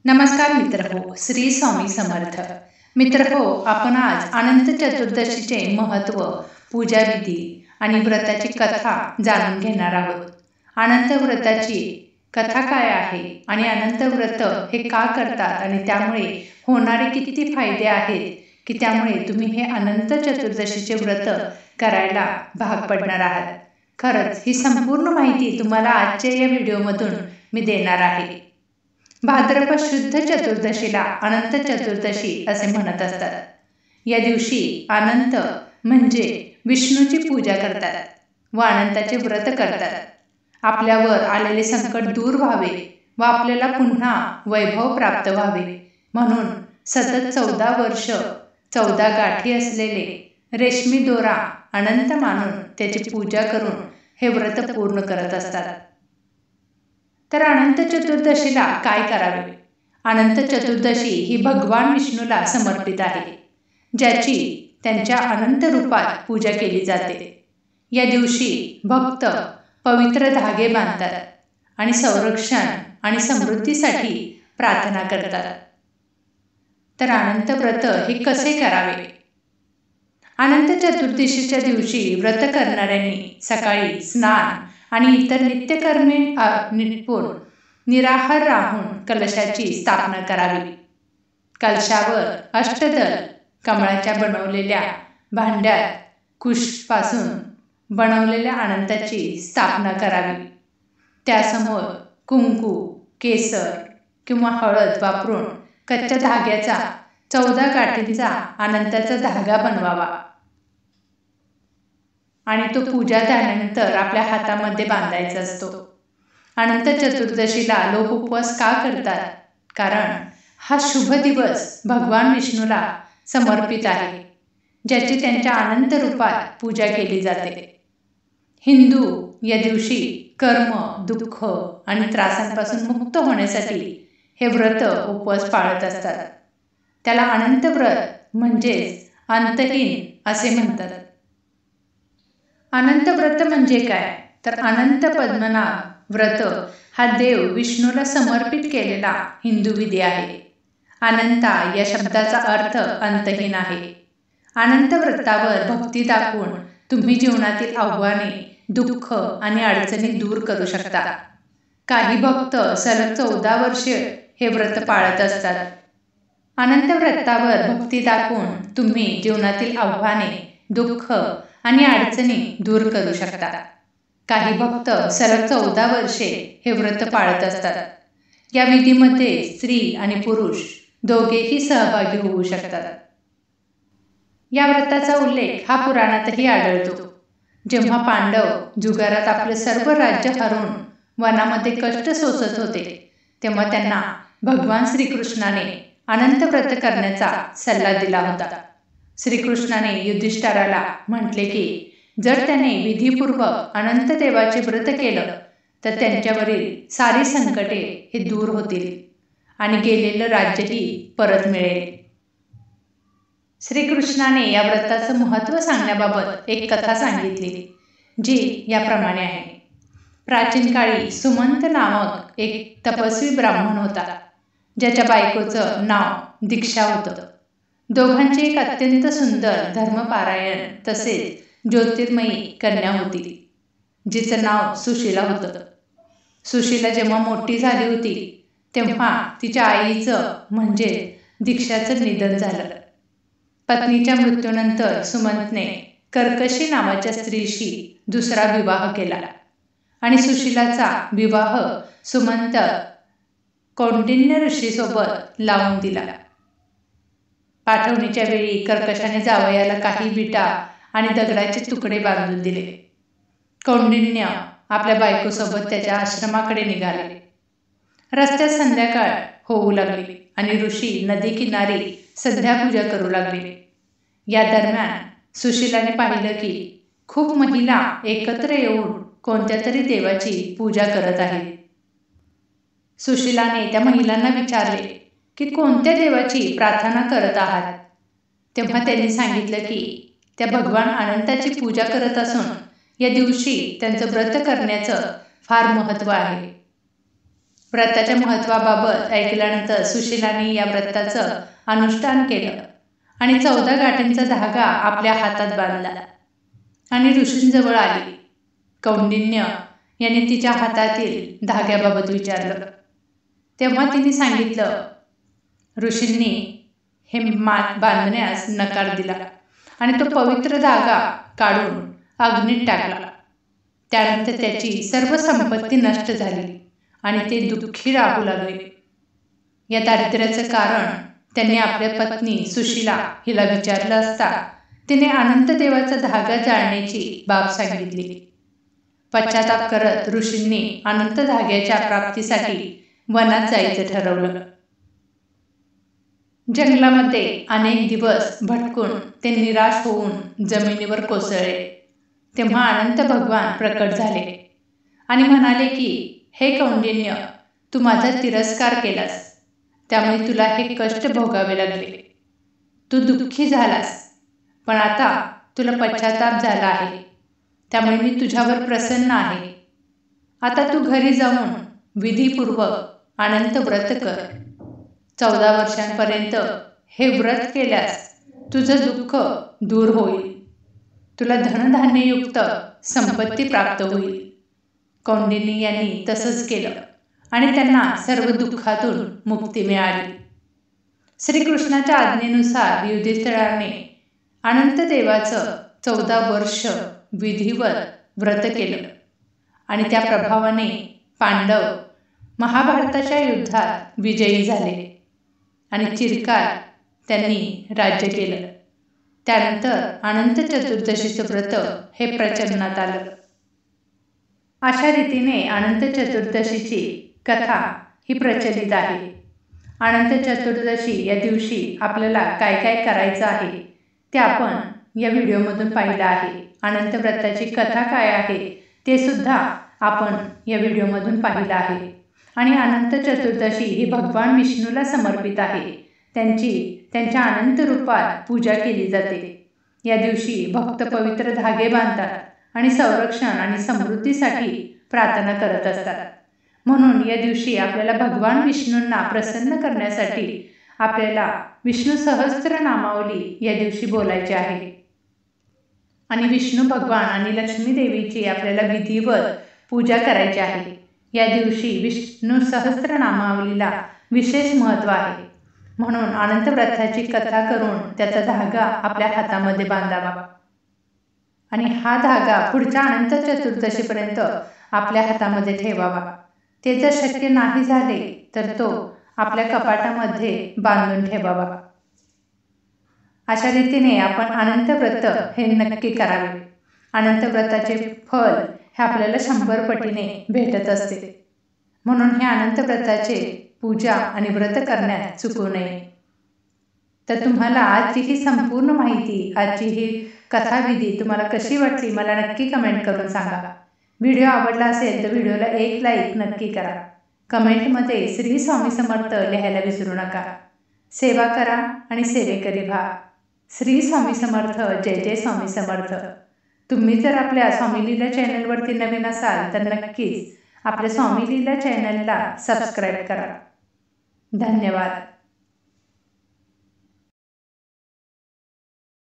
नमस्कार मित्र हो, श्री स्वामी समर्थ. मित्र हो, आपण आज अनंत चतुर्दशीचे महत्त्व, पूजाविधी आणि व्रताची कथा जाणून घेणार आहोत. अनंत व्रताची कथा काय आहे आणि अनंत व्रत हे का करतात आणि त्यामुळे होणारे किती फायदे आहेत की त्यामुळे तुम्ही हे अनंत चतुर्दशीचे व्रत करायला भाग पडणार आहात. खरंच ही संपूर्ण माहिती तुम्हाला आजच्या या व्हिडिओमधून मी देणार आहे. भाद्रपद शुद्ध चतुर्दशीला अनंत चतुर्दशी असे म्हणत असतात. या दिवशी अनंत म्हणजे विष्णूची पूजा करतात व अनंताचे व्रत करतात. आपल्यावर आलेले संकट दूर व्हावे व आपल्याला पुन्हा वैभव प्राप्त व्हावे म्हणून सतत 14 वर्ष 14 गाठी असलेले रेशमी दोरा अनंत मानून त्याची पूजा करून हे व्रत पूर्ण करत असतात. तर अनंत चतुर्दशीला काय करावे? अनंत चतुर्दशी ही भगवान विष्णूला समर्पित आहे, ज्याची त्यांच्या अनंत रूपात पूजा केली जाते. या दिवशी भक्त पवित्र धागे बांधतात आणि संरक्षण आणि समृद्धीसाठी प्रार्थना करतात. तर अनंत व्रत हे कसे करावे? अनंत चतुर्दशीच्या दिवशी व्रत करणाऱ्यांनी सकाळी स्नान आणि इतर नित्यकर्मे निपुण निराहार राहून कलशाची स्थापना करावी. कलशावर अष्टदल कमळाच्या बनवलेल्या भांड्यात कुशपासून बनवलेल्या अनंताची स्थापना करावी. त्यासमोर कुंकू, केसर किंवा हळद वापरून कच्च्या धाग्याचा 14 गाठींचा अनंताचा धागा बनवावा आणि तो पूजा झाल्यानंतर आपल्या हातामध्ये बांधायचा असतो. अनंत चतुर्दशीला लोक उपवास का करतात? कारण हा शुभ दिवस भगवान विष्णूला समर्पित आहे, ज्याची त्यांच्या अनंत रूपात पूजा केली जाते. हिंदू या दिवशी कर्म, दुःख आणि त्रासांपासून मुक्त होण्यासाठी हे व्रत उपवास पाळत असतात. त्याला अनंत व्रत म्हणजेच अंतहीन असे म्हणतात. अनंत व्रत म्हणजे काय? तर अनंत पद्मनाभ व्रत हा देव विष्णूला समर्पित केलेला हिंदू विधी आहे. अनंता या शब्दाचा अर्थ अंतहीन आहे. अनंत व्रतावर भक्ती दाखवून तुम्ही जीवनातील आव्हाने, दुःख आणि अडचणी दूर करू शकता. काही भक्त सलग 14 वर्षे हे व्रत पाळत असतात. अनंत व्रतावर भक्ती दाखवून तुम्ही जीवनातील आव्हाने, दुःख आणि अडचणी दूर करू शकता. काही भक्त सलग 14 वर्षे हे व्रत पाळत असतात. या विधीमध्ये स्त्री आणि पुरुष दोघेही सहभागी होऊ शकतात. या व्रताचा उल्लेख हा पुराणातही आढळतो. जेव्हा पांडव जुगारात आपले सर्व राज्य हरून वनामध्ये कष्ट सोसत होते, तेव्हा त्यांना भगवान श्रीकृष्णाने अनंत व्रत करण्याचा सल्ला दिला होता. श्रीकृष्णाने युधिष्ठिराला म्हटले की जर त्याने विधीपूर्वक अनंत देवाचे व्रत केलं तर त्यांच्यावरील सारी संकटे हे दूर होतील आणि गेलेलं राज्यही परत मिळेल. श्रीकृष्णाने या व्रताचं महत्त्व सांगण्याबाबत एक कथा सांगितली, जी याप्रमाणे आहे. प्राचीन काळी सुमंत नामक एक तपस्वी ब्राह्मण होता, ज्याच्या बायकोचं नाव दीक्षा होतं. दोघांची एक अत्यंत सुंदर धर्मपारायण तसेच ज्योतिर्मयी कन्या होती, जिचं नाव सुशीला होतं. सुशीला जेव्हा मोठी झाली होती तेव्हा तिच्या आईचं म्हणजे दीक्षाचं निधन झालं. पत्नीच्या मृत्यूनंतर सुमंतने कर्कशी नावाच्या स्त्रीशी दुसरा विवाह केला आणि सुशीलाचा विवाह सुमंत कौंडिन्य ऋषीसोबत लावून दिला. पाठवणीच्या वेळी कर्कशाने जावयाला काही विटा आणि दगडाचे तुकडे बांधून दिले. कौंडिन्य आपल्या बायकोसोबत त्याच्या आश्रमाकडे निघाले. रस्त्यात संध्याकाळ होऊ लागली आणि ऋषी नदी किनारी संध्यापूजा करू लागले. या दरम्यान सुशीलाने पाहिलं की खूप महिला एकत्र येऊन कोणत्या तरी देवाची पूजा करत आहेत. सुशीलाने त्या महिलांना विचारले की कोणत्या देवाची प्रार्थना करत आहात? तेव्हा त्यांनी सांगितलं की त्या भगवान अनंताची पूजा करत असून या दिवशी त्यांचं व्रत करण्याचं फार महत्त्व आहे. व्रताच्या महत्त्वाबाबत ऐकल्यानंतर सुशीलाने या व्रताचं अनुष्ठान केलं आणि 14 गाठींचा धागा आपल्या हातात बांधला आणि ऋषींजवळ आली. कौंडिन्य यांनी तिच्या हातातील धाग्याबाबत विचारलं. तेव्हा तिने सांगितलं. ऋषींनी हे बांधण्यास नकार दिला आणि तो पवित्र धागा काढून अग्नीत टाकला. त्यानंतर त्याची सर्व संपत्ती नष्ट झाली आणि ते दुःखी राहू लागले. या दारिद्र्याचं कारण त्यांनी आपल्या पत्नी सुशीला हिला विचारलं असता तिने अनंत देवाचा धागा जाळण्याची बाब सांगितली. पश्चाताप करत ऋषींनी अनंत धाग्याच्या प्राप्तीसाठी वनात जायचं ठरवलं. जंगलामध्ये अनेक दिवस भटकून ते निराश होऊन जमिनीवर कोसळले. तेव्हा अनंत भगवान प्रकट झाले आणि म्हणाले की हे कौंडिन्य, तू माझा तिरस्कार केलास, त्यामुळे तुला हे कष्ट भोगावे लागले. तू दुःखी झालास, पण आता तुला पश्चाताप झाला आहे, त्यामुळे मी तुझ्यावर प्रसन्न आहे. आता तू घरी जाऊन विधीपूर्वक अनंत व्रत कर. 14 वर्षांपर्यंत हे व्रत केल्यास तुझं दुःख दूर होईल. तुला धनधान्ययुक्त संपत्ती प्राप्त होईल. कौंडिन्य यांनी तसंच केलं आणि त्यांना सर्व दुःखातून मुक्ती मिळाली. श्रीकृष्णाच्या आज्ञेनुसार युधिष्ठिराने अनंत देवाचं 14 वर्ष विधिवत व्रत केलं आणि त्या प्रभावाने पांडव महाभारताच्या युद्धात विजयी झाले आणि चिरकाल त्यांनी राज्य केलं. त्यानंतर अनंत चतुर्दशीचं व्रत हे प्रचलनात आलं. अशा रीतीने अनंत चतुर्दशीची कथा ही प्रचलित आहे. अनंत चतुर्दशी या दिवशी आपल्याला काय काय करायचं आहे ते आपण या व्हिडिओमधून पाहिलं आहे. अनंत व्रताची कथा काय आहे ते सुद्धा आपण या व्हिडिओमधून पाहिलं आहे. आणि अनंत चतुर्दशी ही भगवान विष्णूला समर्पित आहे. त्यांच्या अनंत रूपात पूजा केली जाते. या दिवशी भक्त पवित्र धागे बांधतात आणि संरक्षण आणि समृद्धीसाठी प्रार्थना करत असतात. म्हणून या दिवशी आपल्याला भगवान विष्णूंना प्रसन्न करण्यासाठी आपल्याला विष्णू सहस्त्र नामावली या दिवशी बोलायची आहे. आणि विष्णू भगवान आणि लक्ष्मी देवीची आपल्याला विधिवत पूजा करायची आहे. या दिवशी विष्णू सहस्त्र नामावलीला विशेष महत्त्व आहे. म्हणून अनंत व्रताची कथा करून त्याचा धागा आपल्या हातामध्ये बांधावा आणि हा धागा पुढच्या अनंत चतुर्दशीपर्यंत आपल्या हातामध्ये ठेवावा. ते जर शक्य नाही झाले तर तो आपल्या कपाटामध्ये बांधून ठेवावा. अशा रीतीने आपण अनंत व्रत हे नक्की करावे. अनंत व्रताचे फल हे आपल्याला 100 पटीने भेटत असते. म्हणून हे अनंत व्रताचे पूजा आणि व्रत करण्यात चुकू नये. तर तुम्हाला आजची ही संपूर्ण माहिती, आजची ही कथाविधी तुम्हाला कशी वाटली मला नक्की कमेंट करून सांगा. व्हिडिओ आवडला असेल तर व्हिडिओला एक लाईक नक्की करा. कमेंटमध्ये श्री स्वामी समर्थ लिहायला विसरू नका. सेवा करा आणि सेवेकरी व्हा. श्री स्वामी समर्थ. जय जय स्वामी समर्थ. तुम्ही जर आपल्या स्वामी लीला चॅनलवरती नवीन असाल तर नक्कीच आपल्या स्वामी लीला चॅनलला सबस्क्राईब करा. धन्यवाद.